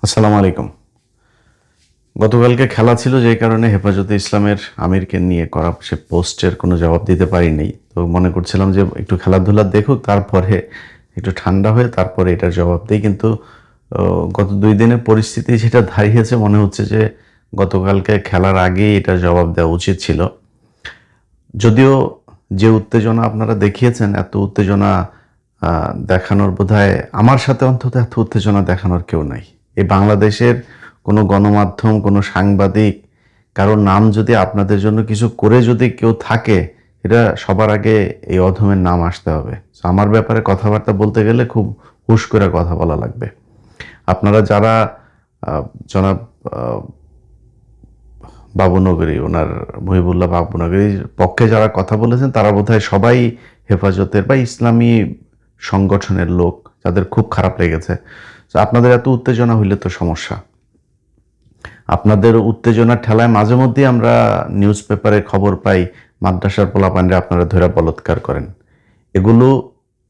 আসসালামু আলাইকুম। গতকালকে খেলা ছিল, যেই কারণে হেফাজতে ইসলামের আমিরকে নিয়ে করা সে পোস্টের কোনো জবাব দিতে পারিনি। তো মনে করছিলাম যে একটু খেলাধুলা দেখুক, তারপরে একটু ঠান্ডা হয়ে তারপরে এটার জবাব দিই। কিন্তু গত 2 দিনের পরিস্থিতি যেটা দাঁড়িয়েছে, মনে হচ্ছে যে গতকালকে খেলার আগেই এটার জবাব দেওয়া উচিত ছিল। যদিও যে উত্তেজনা আপনারা দেখিয়েছেন, এত উত্তেজনা দেখানোর বোধহয় আমার সাথে অন্তত এত উত্তেজনা দেখানোর কেউ নাই। এই বাংলাদেশের কোনো গণমাধ্যম, কোনো সাংবাদিক, কারোর নাম যদি আপনাদের জন্য কিছু করে যদি কেউ থাকে, এটা সবার আগে এই অধমের নাম আসতে হবে। আমার ব্যাপারে কথাবার্তা বলতে গেলে খুব হুশ করে কথা বলা লাগবে। আপনারা যারা জনাব বাবুনগরী, ওনার মহিবুল্লাহ বাবুনগরীর পক্ষে যারা কথা বলেছেন, তারা বোধহয় সবাই হেফাজতের বা ইসলামী সংগঠনের লোক, যাদের খুব খারাপ লেগেছে। আপনাদের এত উত্তেজনা হইলে তো সমস্যা। আপনাদের উত্তেজনার ঠেলায় মাঝে মধ্যেই আমরা নিউজ পেপারে খবর পাই মাদ্রাসার পোলাপানরা আপনারা ধরে বলৎকার করেন। এগুলো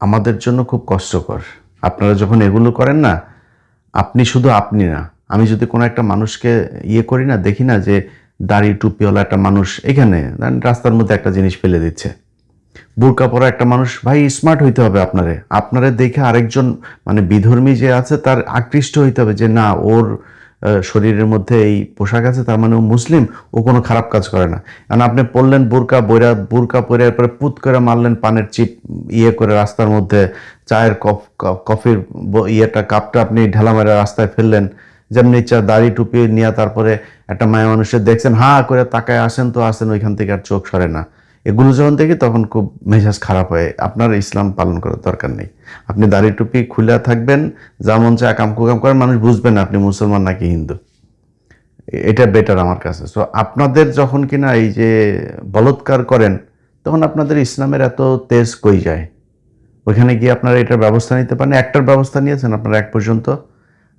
আমাদের জন্য খুব কষ্টকর। আপনারা যখন এগুলো করেন না, আপনি শুধু আপনি না, আমি যদি কোনো একটা মানুষকে করি না, দেখি না যে দাড়ি টুপিওয়ালা একটা মানুষ এখানে রাস্তার মধ্যে একটা জিনিস ফেলে দিচ্ছে, বোরকা পরা একটা মানুষ, ভাই স্মার্ট হইতে হবে। আপনারে দেখে আরেকজন মানে বিধর্মী যে আছে তার আকৃষ্ট হইতে হবে যে না, ওর শরীরের মধ্যে এই পোশাক আছে, তার মানে ও মুসলিম, ও কোনো খারাপ কাজ করে না। কারণ আপনি পরলেন বোরকা পরে এরপরে পুত করে মারলেন পানের চিপ করে রাস্তার মধ্যে, চায়ের কফির কাপটা আপনি ঢেলা মেরে রাস্তায় ফেললেন, যেমনি ইচ্ছা দাড়ি টুপি নিয়ে তারপরে একটা মায়া মানুষের দেখছেন, হা করে তাকায় আসেন তো আসেন, ওইখান থেকে আর চোখ সরে না। এগুলো যখন দেখি তখন খুব মেজাজ খারাপ হয়। আপনার ইসলাম পালন করার দরকার নেই। আপনি দাড়ি টুপি খুলে থাকবেন, যা মন চায় কাম কুকাম করেন, মানুষ বুঝবে না আপনি মুসলমান নাকি হিন্দু। এটা বেটার আমার কাছে। সো আপনাদের যখন কিনা এই যে বলৎকার করেন, তখন আপনাদের ইসলামের এত তেজ কই যায়? ওইখানে গিয়ে আপনারা এটার ব্যবস্থা নিতে পারেন। একটার ব্যবস্থা নিয়েছেন আপনারা এক পর্যন্ত?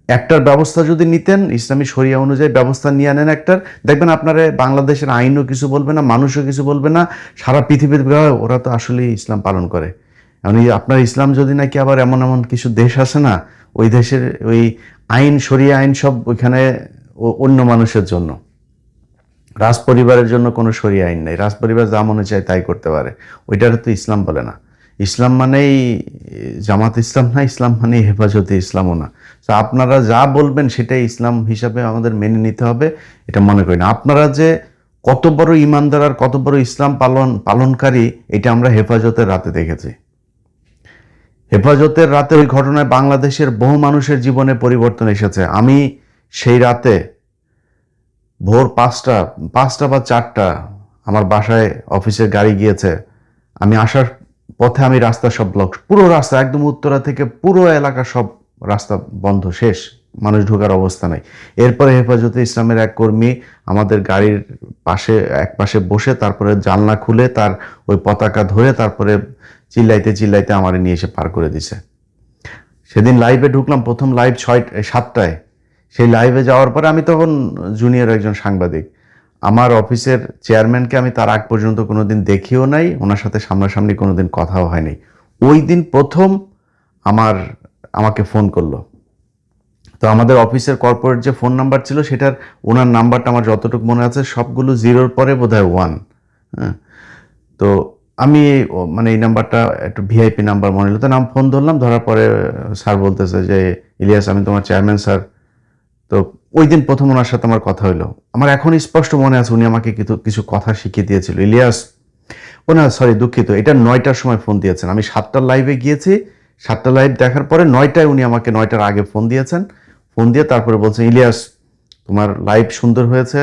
একটার ব্যবস্থা যদি নিতেন, ইসলামী শরিয়া অনুযায়ী ব্যবস্থা নিয়ে আনেন একটার, দেখবেন আপনারা বাংলাদেশের আইনও কিছু বলবে না, মানুষও কিছু বলবে না, সারা পৃথিবীতে ওরা তো আসলেই ইসলাম পালন করে। এখন আপনার ইসলাম যদি নাকি আবার এমন এমন কিছু দেশ আছে না, ওই দেশের ওই আইন, শরিয়া আইন সব ওইখানে অন্য মানুষের জন্য, রাজ পরিবারের জন্য কোনো শরিয়া আইন নেই। রাজ পরিবার যা মনে চায় তাই করতে পারে। ওইটার তো ইসলাম বলে না। ইসলাম মানেই জামাত ইসলাম না, ইসলাম মানেই হেফাজতে ইসলামও না। তো আপনারা যা বলবেন সেটাই ইসলাম হিসাবে আমাদের মেনে নিতে হবে, এটা মনে করি না। আপনারা যে কত বড় ইমানদার আর কত বড় ইসলাম পালনকারী, এটা আমরা হেফাজতের রাতে দেখেছি। হেফাজতের রাতে ওই ঘটনায় বাংলাদেশের বহু মানুষের জীবনে পরিবর্তন এসেছে। আমি সেই রাতে ভোর 5টা বা 4টা আমার বাসায় অফিসের গাড়ি গিয়েছে। আমি আসার পথে আমি রাস্তা সব ব্লক, পুরো রাস্তা একদম উত্তরা থেকে পুরো এলাকা সব রাস্তা বন্ধ, শেষ, মানুষ ঢোকার অবস্থা নাই। এরপরে হেফাজতে ইসলামের এক কর্মী আমাদের গাড়ির পাশে এক পাশে বসে তারপরে জানলা খুলে তার ওই পতাকা ধরে তারপরে চিল্লাইতে চিল্লাইতে আমার নিয়ে এসে পার করে দিছে। সেদিন লাইভে ঢুকলাম, প্রথম লাইভ 7টায়। সেই লাইভে যাওয়ার পরে আমি তখন জুনিয়র একজন সাংবাদিক, আমার অফিসের চেয়ারম্যানকে আমি তার আগ পর্যন্ত কোনোদিন দেখিও নাই, ওনার সাথে সামনাসামনি কোনোদিন কথাও হয়নি। ওই দিন প্রথম আমাকে ফোন করলো। তো আমাদের অফিসের কর্পোরেট যে ফোন নাম্বার ছিল, সেটার ওনার নাম্বারটা আমার যতটুকু মনে আছে সবগুলো জিরোর পরে বোধহয় 1। হ্যাঁ, তো আমি মানে এই নাম্বারটা একটু ভিআইপি নাম্বার মনে হলো, তো নাম ফোন ধরলাম, ধরার পরে স্যার বলতেছে যে ইলিয়াস, আমি তোমার চেয়ারম্যান স্যার। তো ওই দিন প্রথম ওনার সাথে আমার কথা হইলো। আমার এখন স্পষ্ট মনে আছে উনি আমাকে কিছু কথা শিখিয়ে দিয়েছিল। ইলিয়াস, ও না সরি দুঃখিত, এটা 9টার সময় ফোন দিয়েছেন। আমি 7টার লাইভে গিয়েছি, 7টা লাইভ দেখার পরে 9টায় উনি আমাকে 9টার আগে ফোন দিয়েছেন। ফোন দিয়ে তারপরে বলছেন, ইলিয়াস তোমার লাইভ সুন্দর হয়েছে,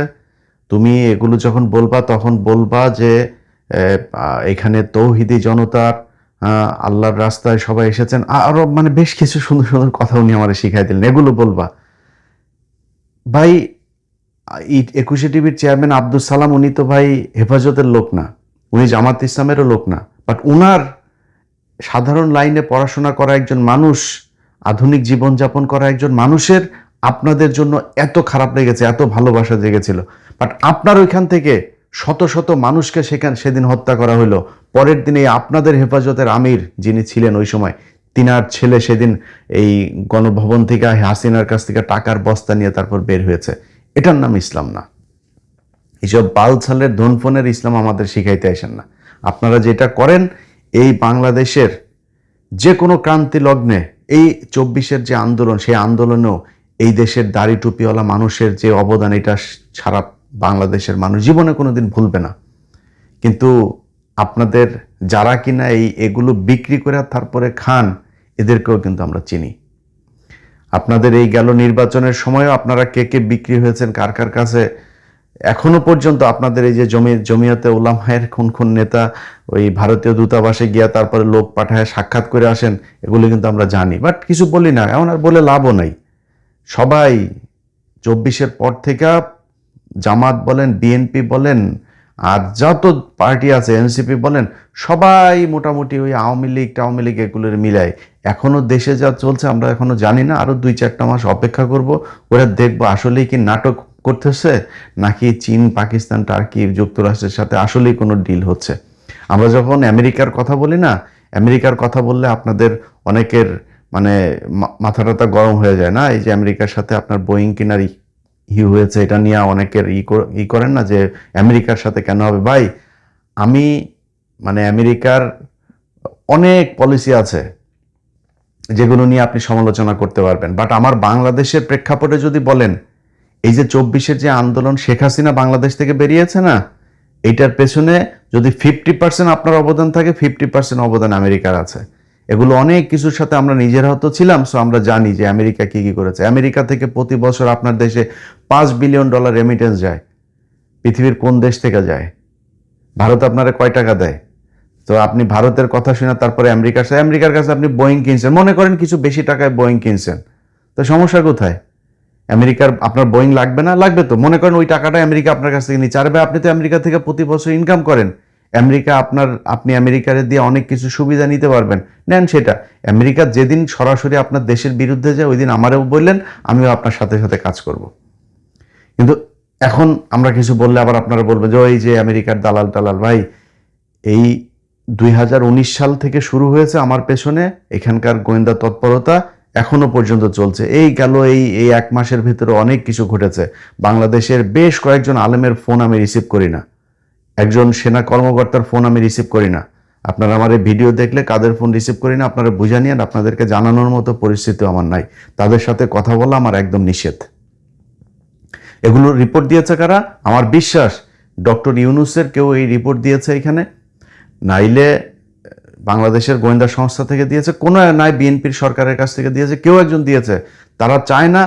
তুমি এগুলো যখন বলবা তখন বলবা যে এখানে তৌহিদি জনতার আল্লাহর রাস্তায় সবাই এসেছেন, আরো মানে বেশ কিছু সুন্দর সুন্দর কথা উনি আমার শিখাই দিলেন, এগুলো বলবা। ভাই, 21 টিভির চেয়ারম্যান আব্দুল সালাম, উনি তো ভাই হেফাজতের লোক না, উনি জামাত ইসলামেরও লোক না, বাট উনার সাধারণ লাইনে পড়াশোনা করা একজন মানুষ, আধুনিক জীবনযাপন করা একজন মানুষের আপনাদের জন্য এত খারাপ লেগেছে, এত ভালোবাসা জেগেছিল। বাট আপনার ওইখান থেকে শত শত মানুষকে সেদিন হত্যা করা হলো। পরের দিনে আপনাদের হেফাজতের আমির যিনি ছিলেন ওই সময়, তিনার ছেলে সেদিন এই গণভবন থেকে হাসিনার কাছ থেকে টাকার বস্তা নিয়ে তারপর বের হয়েছে। এটার নাম ইসলাম না। এইসব বালছালের ধনফনের ইসলাম আমাদের শিখাইতে আসেন না। আপনারা যেটা করেন, এই বাংলাদেশের যে কোনো ক্রান্তি লগ্নে এই 24-এর যে আন্দোলন, সেই আন্দোলনেও এই দেশের দাড়ি টুপিওয়ালা মানুষের যে অবদান, এটা সারা বাংলাদেশের মানুষ জীবনে কোনোদিন ভুলবে না। কিন্তু আপনাদের যারা কিনা এগুলো বিক্রি করে তারপরে খান, এদেরকেও কিন্তু আমরা চিনি। আপনাদের এই গেল নির্বাচনের সময়ও আপনারা কে কে বিক্রি হয়েছেন কার কার কাছে, এখনো পর্যন্ত আপনাদের এই যে জমিয়তে উলামায়ের কোন নেতা ওই ভারতীয় দূতাবাসে গিয়া তারপরে লোক পাঠায় সাক্ষাৎ করে আসেন, এগুলো কিন্তু আমরা জানি, বাট কিছু বলি না। এমন আর বলে লাভও নাই। সবাই 24-এর পর থেকে জামাত বলেন, বিএনপি বলেন, আর যত পার্টি আছে, এনসিপি বলেন, সবাই মোটামুটি ওই আওয়ামী লীগ এগুলোর মিলায় এখনো দেশে যা চলছে আমরা এখনো জানি না। আরো 2-4টা মাস অপেক্ষা করব, ওরা দেখবো আসলেই কি নাটক করতেছে নাকি চীন, পাকিস্তান, টার্কি, যুক্তরাষ্ট্রের সাথে আসলেই কোনো ডিল হচ্ছে। আমরা যখন আমেরিকার কথা বলি না, আমেরিকার কথা বললে আপনাদের অনেকের মানে মাথা টাথা গরম হয়ে যায় না। এই যে আমেরিকার সাথে আপনার বোয়িং কেনার হয়েছে, এটা নিয়ে অনেকের করেন না যে আমেরিকার সাথে কেন হবে। ভাই, আমি মানে আমেরিকার অনেক পলিসি আছে যেগুলো নিয়ে আপনি সমালোচনা করতে পারবেন, বাট আমার বাংলাদেশের প্রেক্ষাপটে যদি বলেন, এই যে 24-এর যে আন্দোলন, শেখ হাসিনা বাংলাদেশ থেকে বেরিয়েছে না, এইটার পেছনে যদি 50% আপনার অবদান থাকে, 50% অবদান আমেরিকার আছে। এগুলো অনেক কিছুর সাথে আমরা নিজেরা হতো ছিলাম, সো আমরা জানি যে আমেরিকা কি কি করেছে। আমেরিকা থেকে প্রতি বছর আপনার দেশে $5 বিলিয়ন রেমিটেন্স যায়। পৃথিবীর কোন দেশ থেকে যায়? ভারত আপনারা কয় টাকা দেয়? তো আপনি ভারতের কথা শুনে তারপরে আমেরিকার কাছে আপনি বোয়িং কিনছেন, মনে করেন কিছু বেশি টাকায় বোয়িং কিনছেন, তো সমস্যা কোথায়? আমেরিকার আপনার বোয়িং লাগবে না? লাগবে তো। মনে করেন ওই টাকাটা আমেরিকা আপনার কাছ থেকে নিচ্ছে, আর ভাই আপনি তো আমেরিকা থেকে প্রতি বছর ইনকাম করেন, আপনি আমেরিকার দিয়ে অনেক কিছু সুবিধা নিতে পারবেন, নেন সেটা। আমেরিকা যেদিন সরাসরি আপনার দেশের বিরুদ্ধে যায়, ওই দিন আমারও বললেন, আমিও আপনার সাথে সাথে কাজ করব। কিন্তু এখন আমরা কিছু বললে আবার আপনারা বলবেন যে ওই যে আমেরিকার দালাল টালাল। ভাই, এই 2019 সাল থেকে শুরু হয়েছে আমার পেছনে এখানকার গোয়েন্দা তৎপরতা, এখনো পর্যন্ত চলছে। এই গেল এই 1 মাসের ভিতরে অনেক কিছু ঘটেছে। বাংলাদেশের বেশ কয়েকজন আলেমের ফোন আমি রিসিভ করি না, একজন সেনা কর্মকর্তার ফোন আমি রিসিভ করি না। আপনারা আমার এই ভিডিও দেখলে কাদের ফোন রিসিভ করি না আপনারা বুঝে নিন, আপনাদেরকে জানানোর মতো পরিস্থিতি আমার নাই। তাদের সাথে কথা বলা আমার একদম নিষেধ। এগুলো রিপোর্ট দিয়েছে কারা? আমার বিশ্বাস ডক্টর ইউনূসের কেউ এই রিপোর্ট দিয়েছে এখানে, নাইলে বাংলাদেশের গোয়েন্দা সংস্থা থেকে দিয়েছে, কোনো নাই বিএনপির সরকারের কাছ থেকে দিয়েছে, কেউ একজন দিয়েছে। তারা চায় না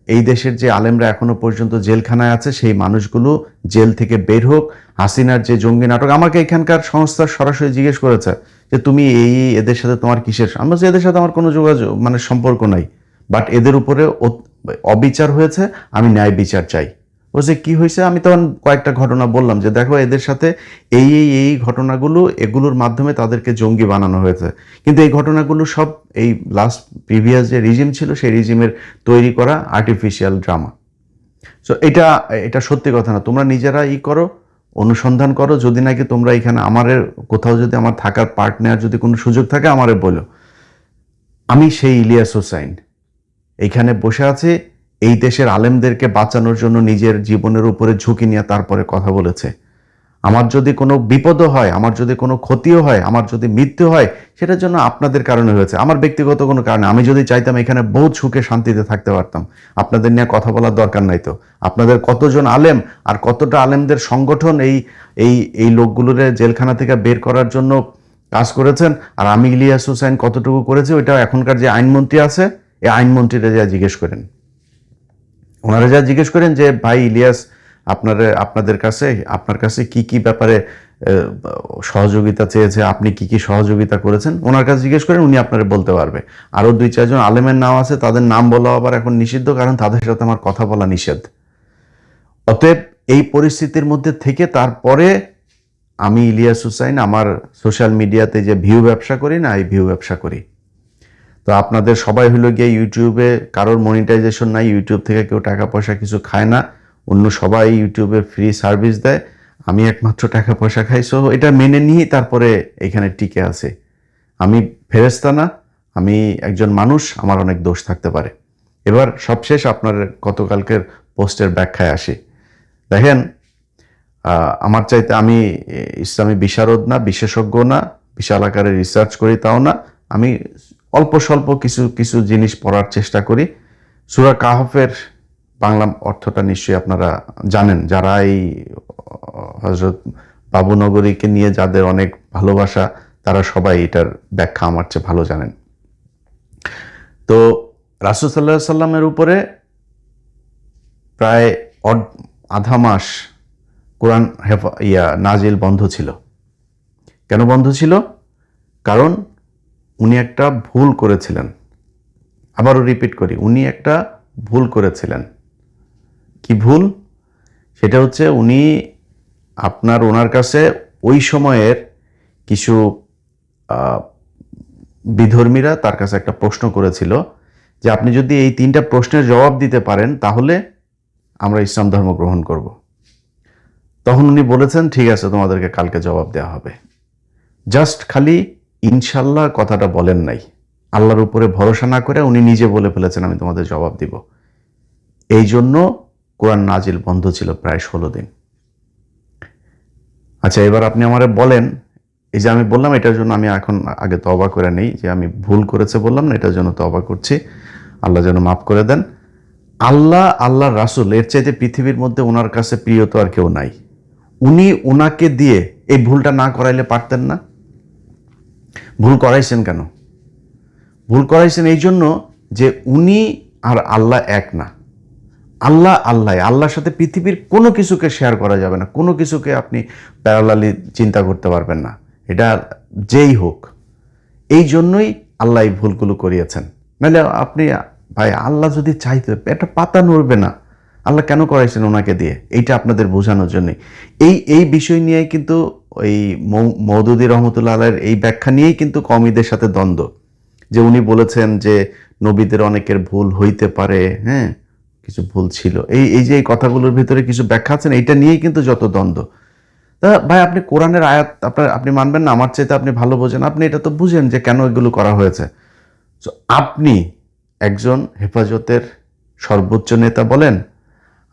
এই দেশের যে আলেমরা এখনো পর্যন্ত জেলখানায় আছে সেই মানুষগুলো জেল থেকে বের হোক। হাসিনার যে জঙ্গি নাটক, আমাকে এখানকার সংস্থা সরাসরি জিজ্ঞেস করেছে যে তুমি এদের সাথে তোমার কিসের? আমরা বলছি এদের সাথে আমার কোনো যোগাযোগ সম্পর্ক নাই, বাট এদের উপরে অবিচার হয়েছে, আমি ন্যায় বিচার চাই। বলছে কি হয়েছে? আমি তখন কয়েকটা ঘটনা বললাম যে দেখো এদের সাথে এই ঘটনাগুলো, এগুলোর মাধ্যমে তাদেরকে জঙ্গি বানানো হয়েছে। কিন্তু এই ঘটনাগুলো সব এই প্রিভিয়াস যে রিজিম ছিল সেই রিজিমের তৈরি করা আর্টিফিশিয়াল ড্রামা। সো এটা সত্যি কথা না। তোমরা নিজেরা করো, অনুসন্ধান করো। যদি নাকি তোমরা এখানে কোথাও যদি আমার থাকার পার্ট নেওয়ার যদি কোনো সুযোগ থাকে আমারে বলো। আমি সেই ইলিয়াস হোসাইন এইখানে বসে আছি, এই দেশের আলেমদেরকে বাঁচানোর জন্য নিজের জীবনের উপরে ঝুঁকি নিয়ে তারপরে কথা বলেছে। আমার যদি কোনো বিপদও হয়, আমার যদি কোনো ক্ষতিও হয়, আমার যদি মৃত্যু হয়, সেটার জন্য আপনাদের কারণে হয়েছে, আমার ব্যক্তিগত কোনো কারণে। আমি যদি চাইতাম এখানে বহুত সুখে শান্তিতে থাকতে পারতাম। আপনাদের নিয়ে কথা বলার দরকার নাই তো। আপনাদের কতজন আলেম আর কতটা আলেমদের সংগঠন এই লোকগুলোর জেলখানা থেকে বের করার জন্য কাজ করেছেন, আর আমি ইলিয়াস হোসাইন কতটুকু করেছি, ওইটা এখনকার যে আইনমন্ত্রী আছে এই আইনমন্ত্রীরা যা জিজ্ঞেস করেন, ওনারা যা জিজ্ঞেস করেন যে ভাই ইলিয়াস আপনার কাছে কি কি ব্যাপারে সহযোগিতা চেয়েছে, আপনি কি কি সহযোগিতা করেছেন, ওনার কাছে জিজ্ঞেস করেন, উনি আপনারা বলতে পারবে। আরো 2-4 জন আলেমের নাম আছে, তাদের নাম বলা আবার এখন নিষিদ্ধ, কারণ তাদের সাথে আমার কথা বলা নিষেধ। অতএব এই পরিস্থিতির মধ্যে থেকে তারপরে আমি ইলিয়াস হোসাইন আমার সোশ্যাল মিডিয়াতে যে ভিউ ব্যবসা করি না, এই ভিউ ব্যবসা করি। তো আপনাদের সবাই হলো গিয়ে ইউটিউবে, কারোর মনিটাইজেশন নাই, ইউটিউব থেকে কেউ টাকা পয়সা কিছু খায় না, অন্য সবাই ইউটিউবে ফ্রি সার্ভিস দেয়, আমি একমাত্র টাকা পয়সা খাই। সো এটা মেনে নিয়ে তারপরে এখানে টিকে আছে। আমি ফেরেশতা না, আমি একজন মানুষ, আমার অনেক দোষ থাকতে পারে। এবার সবশেষ আপনার গতকালকের পোস্টের ব্যাখ্যায় আসি। দেখেন, আমার চাইতে আমি ইসলামী বিশারদ না, বিশেষজ্ঞ না, বিশাল আকারে রিসার্চ করি তাও না। আমি অল্প স্বল্প কিছু কিছু জিনিস পড়ার চেষ্টা করি। সূরা কাহফের বাংলা অর্থটা নিশ্চয়ই আপনারা জানেন, যারা এই হযরত বাবুনগরীকে নিয়ে যাদের অনেক ভালোবাসা, তারা সবাই এটার ব্যাখ্যা আমার চেয়ে ভালো জানেন। তো রাসূল সাল্লাল্লাহু আলাইহি সাল্লামের উপরে প্রায় আধা মাস কোরআন নাজিল বন্ধ ছিল। কেন বন্ধ ছিল? কারণ উনি একটা ভুল করেছিলেন। আবারও রিপিট করি, উনি একটা ভুল করেছিলেন। কি ভুল? সেটা হচ্ছে উনি ওনার কাছে ওই সময়ের কিছু বিধর্মীরা তার কাছে একটা প্রশ্ন করেছিল যে আপনি যদি এই 3টা প্রশ্নের জবাব দিতে পারেন তাহলে আমরা ইসলাম ধর্ম গ্রহণ করব। তখন উনি বলেছেন, ঠিক আছে, তোমাদেরকে কালকে জবাব দেওয়া হবে। জাস্ট খালি ইনশাল্লাহ কথাটা বলেন নাই। আল্লাহর উপরে ভরসা না করে উনি নিজে বলে ফেলেছেন আমি তোমাদের জবাব দিব। এই জন্য কোরআন নাজিল বন্ধ ছিল প্রায় 16 দিন। আচ্ছা, এবার আপনি আমারে বলেন, এই যে আমি বললাম এটার জন্য আমি এখন আগে তওবা করে নেই, যে আমি ভুল করেছে বললাম না, এটার জন্য তওবা করছি, আল্লাহ যেন মাফ করে দেন। আল্লাহর রাসূল এর চাইতে পৃথিবীর মধ্যে ওনার কাছে প্রিয় তো আর কেউ নাই। উনি ওনাকে দিয়ে এই ভুলটা না করাইলে পারতেন না? ভুল করাইছেন কেন? ভুল করাইছেন এই জন্য যে উনি আর আল্লাহ এক না। আল্লাহর সাথে পৃথিবীর কোনো কিছুকে শেয়ার করা যাবে না, কোনো কিছুকে আপনি প্যারালালি চিন্তা করতে পারবেন না, এটা যেই হোক। এই জন্যই আল্লাহ এই ভুলগুলো করিয়েছেন। নাহলে আপনি, ভাই, আল্লাহ যদি চাইতে একটা পাতা নড়বে না। আল্লাহ কেন করাইছেন ওনাকে দিয়ে? এইটা আপনাদের বোঝানোর জন্যই। এই বিষয় নিয়ে কিন্তু ওই মওদুদী রহমতুল্লাহ আলাইহির এই ব্যাখ্যা নিয়েই কিন্তু কওমীদের সাথে দ্বন্দ্ব, যে উনি বলেছেন যে নবীদের অনেকের ভুল হইতে পারে, হ্যাঁ, কিছু ভুল ছিল, এই যে এই কথাগুলোর ভিতরে কিছু ব্যাখ্যা আছেন, এইটা নিয়েই কিন্তু যত দ্বন্দ্ব। তা ভাই, আপনি কোরআনের আয়াত আপনি মানবেন না? আমার চাইতে আপনি ভালো বোঝেন, আপনি এটা তো বুঝেন যে কেন এগুলো করা হয়েছে। তো আপনি একজন হেফাজতের সর্বোচ্চ নেতা বলেন,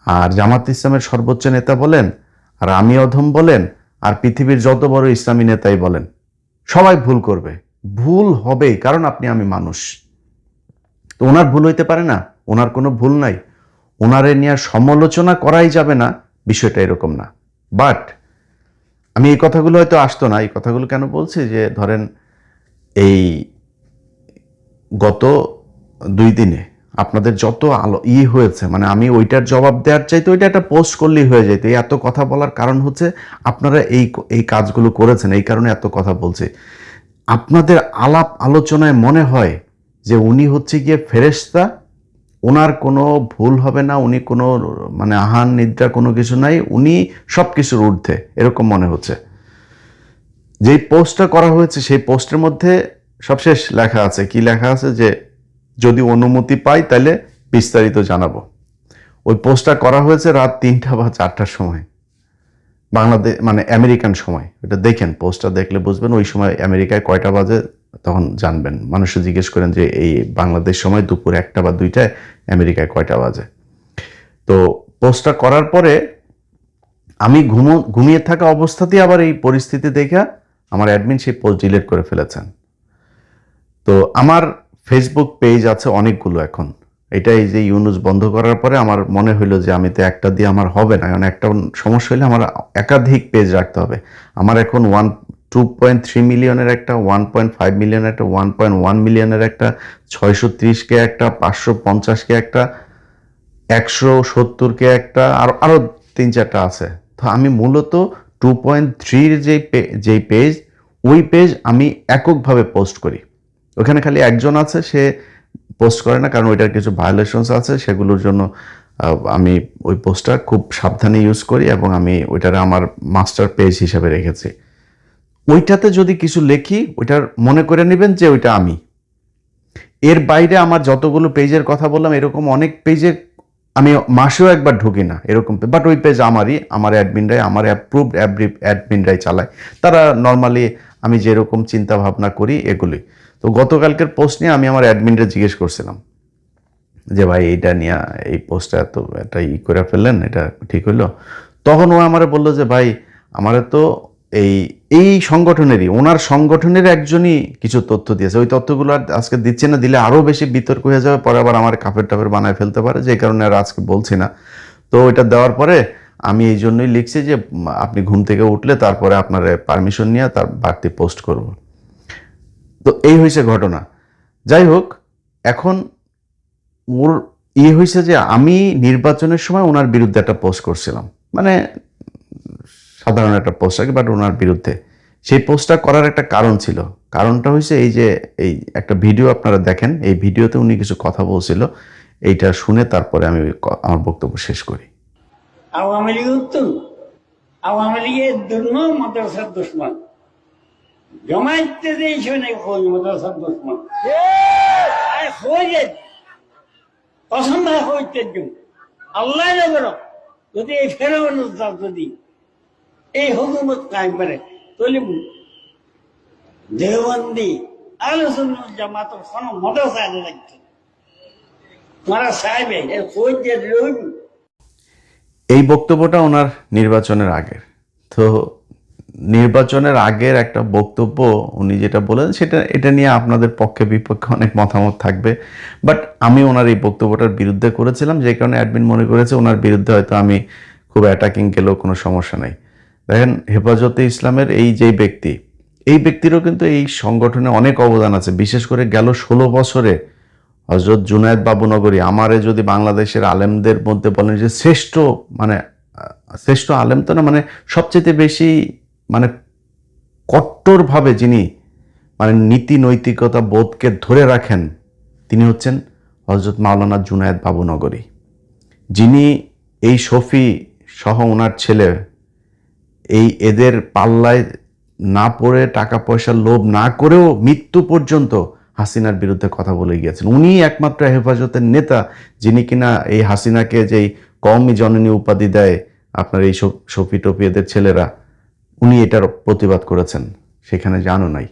আর জামাত ইসলামের সর্বোচ্চ নেতা বলেন, আর আমি অধম বলেন, আর পৃথিবীর যত বড় ইসলামী নেতাই বলেন, সবাই ভুল করবে, ভুল হবেই, কারণ আমি মানুষ। তো ওনার ভুল হইতে পারে না? ওনার কোনো ভুল নাই, ওনারে নিয়ে সমালোচনা করাই যাবে না, বিষয়টা এরকম না। বাট আমি এই কথাগুলো হয়তো আসতো না। এই কথাগুলো কেন বলছি? যে ধরেন এই গত 2 দিনে আপনাদের যত হয়েছে, মানে আমি ওইটার জবাব দেওয়ার চাইতে ওইটা একটা পোস্ট করলেই হয়ে যেত। এই এত কথা বলার কারণ হচ্ছে আপনারা এই কাজগুলো করেছেন, এই কারণে এত কথা বলছে। আপনাদের আলাপ আলোচনায় মনে হয় যে উনি হচ্ছে গিয়ে ফেরেশতা, ওনার কোনো ভুল হবে না, উনি কোনো মানে আহার নিদ্রা কোনো কিছু নাই, উনি সব কিছুর ঊর্ধ্বে, এরকম মনে হচ্ছে। যেই পোস্টটা করা হয়েছে সেই পোস্টের মধ্যে সবশেষ লেখা আছে, কি লেখা আছে? যে যদি অনুমতি পাই তাহলে বিস্তারিত জানাবো। ওই পোস্টটা করা হয়েছে রাত 3টা বা 4টার সময়, বাংলাদেশ মানে আমেরিকান সময়। এটা দেখেন, পোস্টটা দেখলে বুঝবেন ওই সময় আমেরিকায় কয়টা বাজে, তখন জানবেন। মানুষে জিজ্ঞেস করেন যে এই বাংলাদেশ সময় দুপুর 1টা বা 2টায় আমেরিকায় কয়টা বাজে। তো পোস্টটা করার পরে আমি ঘুমিয়ে থাকা অবস্থাতেই আবার এই পরিস্থিতি দেখে আমার অ্যাডমিন সেই পোস্ট ডিলিট করে ফেলেছেন। তো আমার ফেসবুক পেজ আছে অনেকগুলো এখন। এটা এই যে ইউনুস বন্ধ করার পরে আমার মনে হইলো যে আমি তো একটা দিয়ে আমার হবে না, কারণ একটা সমস্যা হলে আমার একাধিক পেজ রাখতে হবে। আমার এখন 2.3 মিলিয়নের একটা, 1.5 মিলিয়নের একটা, 1.1 মিলিয়নের একটা, 630K একটা, 550K একটা, 170K একটা, আরো 3-4টা আছে। তো আমি মূলত 2.3 যেই পেজ, ওই পেজ আমি এককভাবে পোস্ট করি। ওখানে খালি একজন আছে, সে পোস্ট করে না, কারণ ওইটার কিছু ভায়োলেশনস আছে, সেগুলোর জন্য আমি ওই পোস্টটা খুব সাবধানে ইউজ করি এবং আমি ওইটারে আমার মাস্টার পেজ হিসেবে রেখেছি। ওইটাতে যদি কিছু লেখি, ওইটার মনে করে নেবেন যে ওইটা আমি। এর বাইরে আমার যতগুলো পেজের কথা বললাম, এরকম অনেক পেজে আমি মাসেও একবার ঢুকি না এরকম। বাট ওই পেজ আমারই, আমার অ্যাডমিনরাই, আমার অ্যাডমিনরাই চালায়। তারা নর্মালি আমি যেরকম চিন্তা ভাবনা করি এগুলি। তো গতকালকের পোস্ট নিয়ে আমি আমার অ্যাডমিনরে জিজ্ঞেস করছিলাম যে ভাই এইটা নিয়ে এই পোস্টটা এত এটা করে ফেললেন, এটা ঠিক হইলো? তখন ও আমারে বললো যে ভাই আমারে তো এই এই সংগঠনেরই, ওনার সংগঠনের একজনই কিছু তথ্য দিয়েছে, ওই তথ্যগুলো আর আজকে দিচ্ছে না, দিলে আরও বেশি বিতর্ক হয়ে যাবে, পরে আবার আমার কাফের টাফের বানায় ফেলতে পারে, যে কারণে আর আজকে বলছি না। তো ওইটা দেওয়ার পরে আমি এই জন্যই লিখছি যে আপনি ঘুম থেকে উঠলে তারপরে আপনার পারমিশন নিয়ে তার বাড়তি পোস্ট করব। তো এই হয়েছে ঘটনা। যাই হোক, এখন ওর হয়েছে যে আমি নির্বাচনের সময় ওনার বিরুদ্ধে একটা পোস্ট করছিলাম, মানে সাধারণ একটা পোস্ট আর কি, বাট ওনার বিরুদ্ধে। সেই পোস্টটা করার একটা কারণ ছিল। কারণটা হয়েছে এই যে এই একটা ভিডিও আপনারা দেখেন, এই ভিডিওতে উনি কিছু কথা বলছিল, এইটা শুনে তারপরে আমি আমার বক্তব্য শেষ করি। আওয়ামী লীগ উত্তর, আওয়ামী লীগের দুর্ম মাদ্রাসার দুশ্মন, জমাইতে এই শুনে খোঁজ মাদ্রাসার দুশ্মন খোঁজে পছন্দ হইতে আল্লাহ নগর যদি এই ফেরাউন যদি এই হুকুমত কায়েম করে তাহলে দেওবন্দি আলোচনা জামাতের কোনো মাদ্রাসা লাগছে মারা সাহেবে খোঁজ যে রইব। এই বক্তব্যটা ওনার নির্বাচনের আগের। তো নির্বাচনের আগের একটা বক্তব্য উনি যেটা বলেন সেটা, এটা নিয়ে আপনাদের পক্ষে বিপক্ষে অনেক মতামত থাকবে, বাট আমি ওনার এই বক্তব্যটার বিরুদ্ধে করেছিলাম, যে কারণে অ্যাডমিন মনে করেছে ওনার বিরুদ্ধে হয়তো আমি খুব অ্যাটাকিং গেলেও কোনো সমস্যা নাই। দেখেন, হেফাজতে ইসলামের এই যে ব্যক্তি, এই ব্যক্তিরও কিন্তু এই সংগঠনে অনেক অবদান আছে। বিশেষ করে গেল 16 বছরে হযরত জুনায়েদ বাবুনগরী, আমারে যদি বাংলাদেশের আলেমদের মধ্যে বলেন যে শ্রেষ্ঠ, মানে শ্রেষ্ঠ আলেম তো না, মানে সবচেয়ে বেশি মানে কট্টরভাবে যিনি মানে নীতি নৈতিকতা বোধকে ধরে রাখেন, তিনি হচ্ছেন হযরত মাওলানা জুনায়েদ বাবুনগরী, যিনি এই শফি সহ ওনার ছেলে এদের পাল্লায় না পড়ে, টাকা পয়সার লোভ না করেও মৃত্যু পর্যন্ত হাসিনার বিরুদ্ধে কথা বলে গিয়েছেন। উনি একমাত্র হেফাজতের নেতা যিনি কিনা এই হাসিনাকে যেই কওমি জননী উপাধি দেয় আপনার এই শফি টফি এদের ছেলেরা, উনি এটার প্রতিবাদ করেছেন, সেখানে জানো নাই।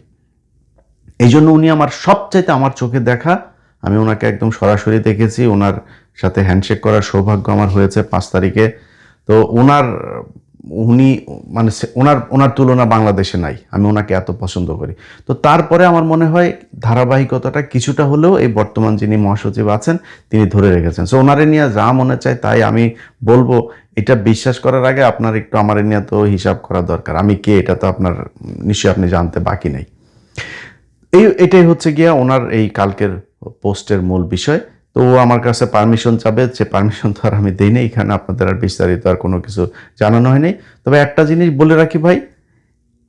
এই জন্য উনি আমার সবচাইতে, আমার চোখে দেখা, আমি ওনাকে একদম সরাসরি দেখেছি, ওনার সাথে হ্যান্ডশেক করার সৌভাগ্য আমার হয়েছে 5 তারিখে। তো উনি মানে ওনার তুলনা বাংলাদেশে নাই, আমি ওনাকে এত পছন্দ করি। তো তারপরে আমার মনে হয় ধারাবাহিকতাটা কিছুটা হলেও এই বর্তমান যিনি মহাসচিব আছেন তিনি ধরে রেখেছেন। সো ওনারে নিয়ে যা মনে চায় তাই আমি বলবো। এটা বিশ্বাস করার আগে আপনার একটু আমার নিয়ে তো হিসাব করা দরকার, আমি কে এটা তো আপনার নিশ্চয়ই আপনি জানতে বাকি নেই। এটাই হচ্ছে গিয়া ওনার এই কালকের পোস্টের মূল বিষয়। তো ও আমার কাছে পারমিশন চাবে, সে পারমিশন তো আর আমি দিই নাই, এখানে আপনাদের আর বিস্তারিত আর কোনো কিছু জানানো হয়নি। তবে একটা জিনিস বলে রাখি ভাই,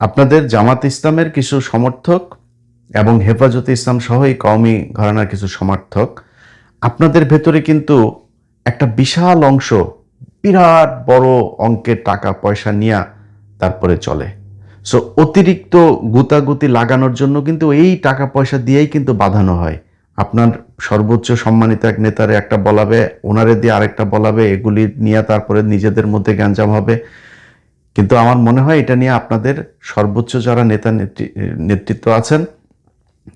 আপনাদের জামাত ইসলামের কিছু সমর্থক এবং হেফাজতে ইসলাম সহ এই কওমি ঘরানার কিছু সমর্থক, আপনাদের ভেতরে কিন্তু একটা বিশাল অংশ বিরাট বড় অঙ্কের টাকা পয়সা নিয়ে তারপরে চলে। সো অতিরিক্ত গুতাগুতি লাগানোর জন্য কিন্তু এই টাকা পয়সা দিয়েই কিন্তু বাঁধানো হয়। আপনার সর্বোচ্চ সম্মানিত এক নেতারে একটা বলাবে, ওনারে দিয়ে আরেকটা বলাবে, এগুলি নিয়ে তারপরে নিজেদের মধ্যে গ্যাঞ্জাম হবে। কিন্তু আমার মনে হয় এটা নিয়ে আপনাদের সর্বোচ্চ যারা নেতৃত্ব আছেন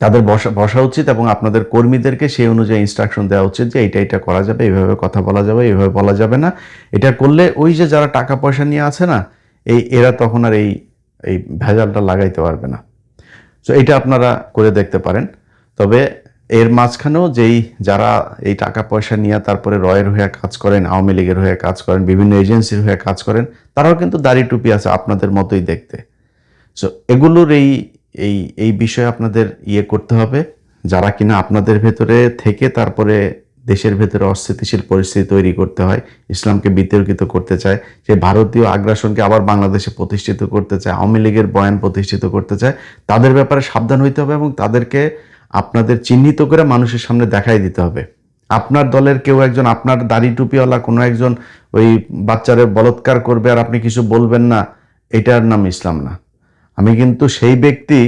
তাদের বসা উচিত, এবং আপনাদের কর্মীদেরকে সেই অনুযায়ী ইনস্ট্রাকশন দেওয়া উচিত যে এটা করা যাবে, এইভাবে কথা বলা যাবে, এইভাবে বলা যাবে না। এটা করলে ওই যে যারা টাকা পয়সা নিয়ে আছে না, এরা তখন আর এই ভেজালটা লাগাইতে পারবে না। সো এটা আপনারা করে দেখতে পারেন। তবে এর মাঝখানেও যারা এই টাকা পয়সা নিয়ে তারপরে রয়ের হয়ে কাজ করেন, আওয়ামী লীগের হয়ে কাজ করেন, বিভিন্ন এজেন্সির হয়ে কাজ করেন, তারাও কিন্তু দাড়ি টুপি আছে আপনাদের মতোই দেখতে। সো এগুলোর এই বিষয়ে আপনাদের করতে হবে, যারা কিনা আপনাদের ভেতরে থেকে তারপরে দেশের ভেতরে অস্থিতিশীল পরিস্থিতি তৈরি করতে হয়, ইসলামকে বিতর্কিত করতে চায়, যে ভারতীয় আগ্রাসনকে আবার বাংলাদেশে প্রতিষ্ঠিত করতে চায়, আওয়ামী লীগের বয়ান প্রতিষ্ঠিত করতে চায়, তাদের ব্যাপারে সাবধান হইতে হবে এবং তাদেরকে আপনাদের চিহ্নিত করে মানুষের সামনে দেখাই দিতে হবে। আপনার দলের কেউ একজন, আপনার দাড়ি টুপিওয়ালা কোনো একজন ওই বাচ্চারে বলৎকার করবে আর আপনি কিছু বলবেন না, এটার নাম ইসলাম না। আমি কিন্তু সেই ব্যক্তি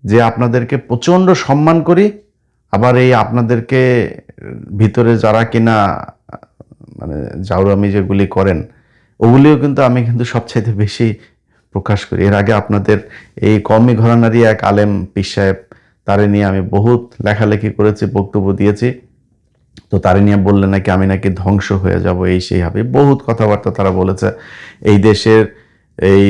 যে আপনাদেরকে প্রচণ্ড সম্মান করি, আবার এই আপনাদেরকে ভিতরে যারা কিনা মানে জাউরামি যেগুলি করেন ওগুলিও কিন্তু আমি কিন্তু সবচাইতে বেশি প্রকাশ করি। এর আগে আপনাদের এই কওমি ঘরানারই এক আলেম পীর সাহেব, তারে নিয়ে আমি বহুত লেখালেখি করেছি, বক্তব্য দিয়েছি। তো তারে নিয়ে বললে নাকি আমি নাকি ধ্বংস হয়ে যাব, এই সেই হবে, বহুত কথাবার্তা তারা বলেছে। এই দেশের এই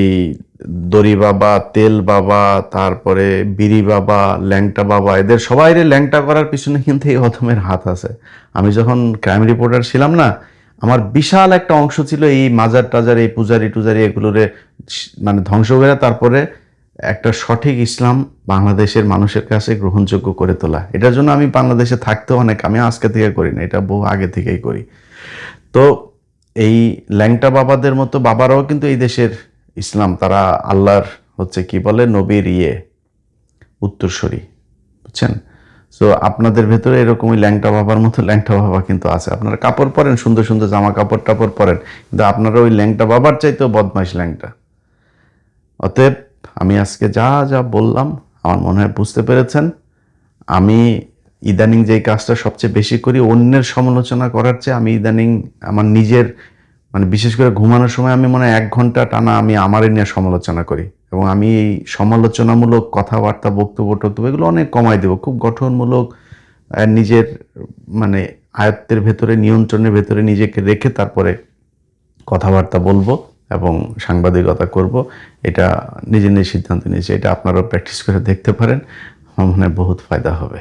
দড়ি বাবা, তেল বাবা, তারপরে বিড়ি বাবা, ল্যাংটা বাবা, এদের সবাইরে ল্যাংটা করার পিছনে কিন্তু এই অধমের হাত আছে। আমি যখন ক্রাইম রিপোর্টার ছিলাম না, আমার বিশাল একটা অংশ ছিল এই মাজার টাজার, এই পূজারি টুজারি এগুলোরে মানে ধ্বংস করে তারপরে একটা সঠিক ইসলাম বাংলাদেশের মানুষের কাছে গ্রহণযোগ্য করে তোলা। এটার জন্য আমি বাংলাদেশে থাকতেও অনেক, আমি আজকে থেকে করি না, এটা বহু আগে থেকেই করি। তো এই ল্যাংটা বাবাদের মতো বাবারাও কিন্তু এই দেশের ইসলাম, তারা আল্লাহর হচ্ছে কি বলে নবীর উত্তরসূরি, বুঝছেন? সো আপনাদের ভেতরে এরকমই ল্যাংটা বাবার মতো ল্যাংটা বাবা কিন্তু আছে। আপনারা কাপড় পরেন, সুন্দর সুন্দর জামা কাপড় টাপড় পরেন, কিন্তু আপনারা ওই ল্যাংটা বাবার চাইতেও বদমাইশ ল্যাংটা। অতএব আমি আজকে যা যা বললাম আমার মনে হয় বুঝতে পেরেছেন। আমি ইদানিং যেই কাজটা সবচেয়ে বেশি করি, অন্যের সমালোচনা করার চেয়ে আমি ইদানিং আমার নিজের, মানে বিশেষ করে ঘুমানোর সময় আমি মনে হয় 1 ঘন্টা টানা আমি আমারই নিয়ে সমালোচনা করি। এবং আমি এই সমালোচনামূলক কথাবার্তা, বক্তব্য টক্তব্য এগুলো অনেক কমাই দেবো। খুব গঠনমূলক, নিজের মানে আয়ত্তের ভেতরে, নিয়ন্ত্রণের ভেতরে নিজেকে রেখে তারপরে কথাবার্তা বলবো এবং সাংবাদিকতা করব। এটা নিজে নিজে সিদ্ধান্ত নিয়েছি। এটা আপনারাও প্র্যাকটিস করে দেখতে পারেন, আমার মনে হয় বহুত ফায়দা হবে।